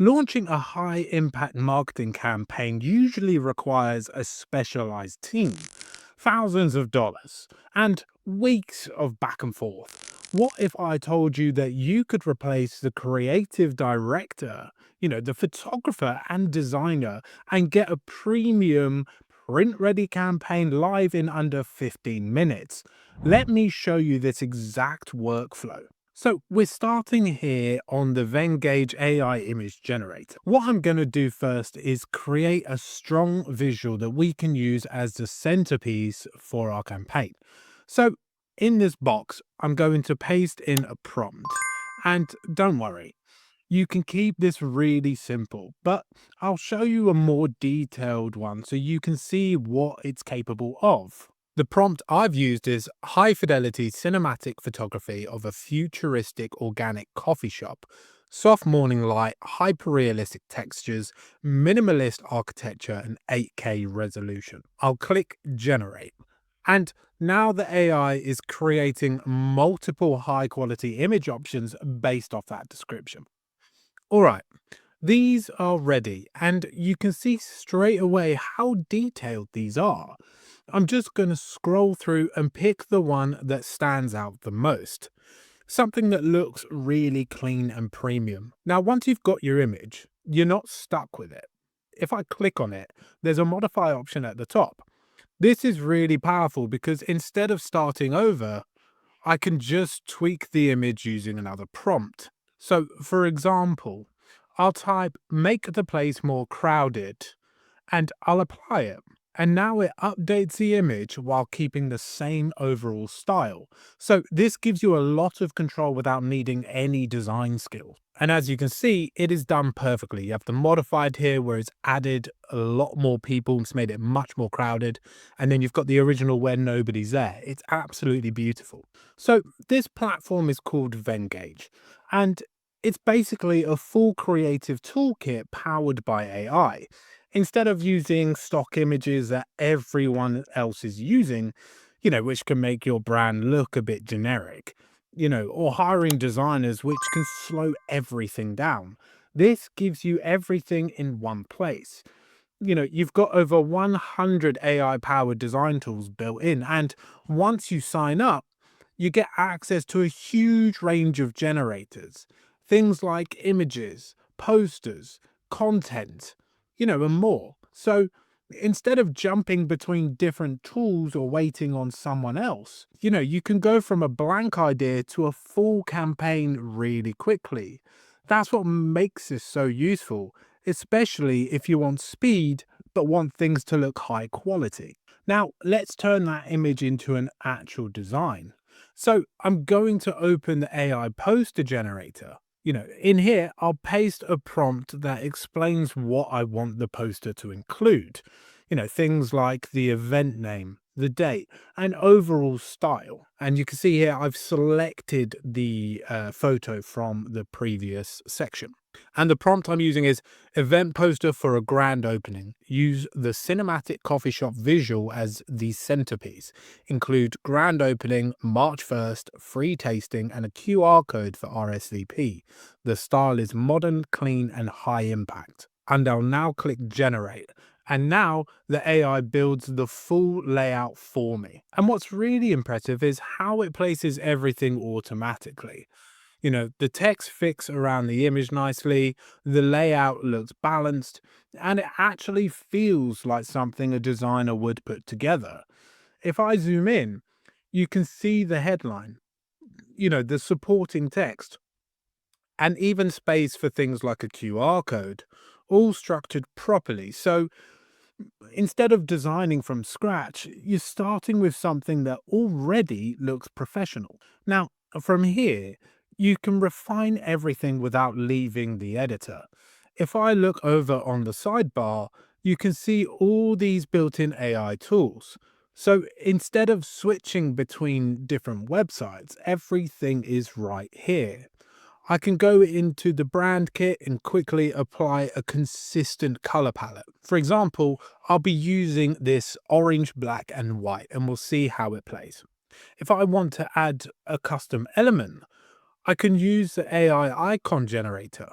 Launching a high-impact marketing campaign usually requires a specialized team, thousands of dollars, and weeks of back and forth. What if I told you that you could replace the creative director, the photographer and designer, and get a premium print-ready campaign live in under 15 minutes? Let me show you this exact workflow. So we're starting here on the Venngage AI image generator. What I'm going to do first is create a strong visual that we can use as the centerpiece for our campaign. So in this box, I'm going to paste in a prompt. And don't worry, you can keep this really simple, but I'll show you a more detailed one so you can see what it's capable of. The prompt I've used is high fidelity cinematic photography of a futuristic organic coffee shop, soft morning light, hyper realistic textures, minimalist architecture, and 8K resolution. I'll click generate. And now the AI is creating multiple high quality image options based off that description. All right, these are ready, and you can see straight away how detailed these are. I'm just going to scroll through and pick the one that stands out the most. Something that looks really clean and premium. Now, once you've got your image, you're not stuck with it. If I click on it, there's a modify option at the top. This is really powerful because instead of starting over, I can just tweak the image using another prompt. So, for example, I'll type make the place more crowded and I'll apply it. And now it updates the image while keeping the same overall style. So this gives you a lot of control without needing any design skill. And as you can see, it is done perfectly. You have the modified here where it's added a lot more people, it's made it much more crowded. And then you've got the original where nobody's there. It's absolutely beautiful. So this platform is called Venngage, and it's basically a full creative toolkit powered by AI. Instead of using stock images that everyone else is using, which can make your brand look a bit generic, or hiring designers, which can slow everything down. This gives you everything in one place. You've got over 100 AI powered design tools built in. And once you sign up, you get access to a huge range of generators, things like images, posters, content, and more. So instead of jumping between different tools or waiting on someone else, you can go from a blank idea to a full campaign really quickly. That's what makes this so useful, especially if you want speed but want things to look high quality. Now, let's turn that image into an actual design. So I'm going to open the AI poster generator. In here, I'll paste a prompt that explains what I want the poster to include. Things like the event name, the date, and overall style. And you can see here, I've selected the photo from the previous section. And the prompt I'm using is event poster for a grand opening. Use the cinematic coffee shop visual as the centerpiece. Include grand opening, March 1st, free tasting, and a QR code for RSVP. The style is modern, clean, and high impact. And I'll now click generate. And now the AI builds the full layout for me. And what's really impressive is how it places everything automatically. The text fits around the image nicely, the layout looks balanced, and it actually feels like something a designer would put together. If I zoom in, you can see the headline, the supporting text, and even space for things like a QR code, all structured properly. So instead of designing from scratch, you're starting with something that already looks professional. Now, from here, you can refine everything without leaving the editor. If I look over on the sidebar, you can see all these built-in AI tools. So instead of switching between different websites, everything is right here. I can go into the brand kit and quickly apply a consistent color palette. For example, I'll be using this orange, black, and white, and we'll see how it plays. If I want to add a custom element, I can use the AI icon generator.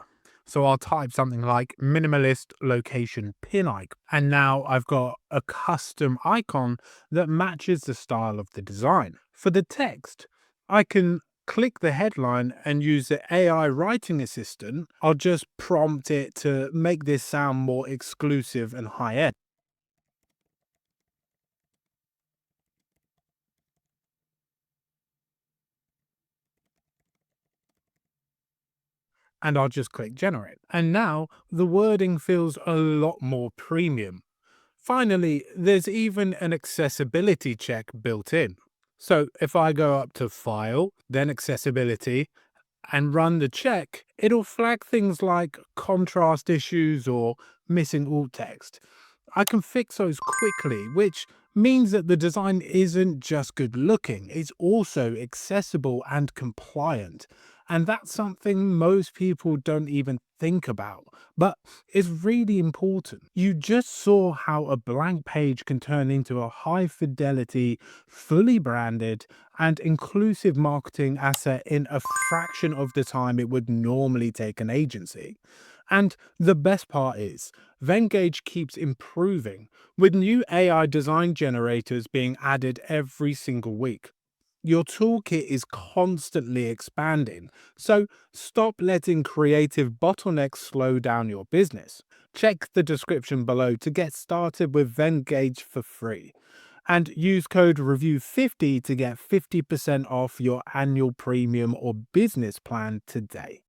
So I'll type something like minimalist location pin icon. And now I've got a custom icon that matches the style of the design. For the text, I can click the headline and use the AI writing assistant. I'll just prompt it to make this sound more exclusive and high end. And I'll just click generate. And now the wording feels a lot more premium. Finally, there's even an accessibility check built in. So if I go up to File, then Accessibility, and run the check, it'll flag things like contrast issues or missing alt text. I can fix those quickly, which means that the design isn't just good looking, it's also accessible and compliant. And that's something most people don't even think about, but it's really important. You just saw how a blank page can turn into a high fidelity, fully branded, and inclusive marketing asset in a fraction of the time it would normally take an agency. And the best part is, Venngage keeps improving, with new AI design generators being added every single week. Your toolkit is constantly expanding, so stop letting creative bottlenecks slow down your business. Check the description below to get started with Venngage for free. And use code REVIEW50 to get 50% off your annual premium or business plan today.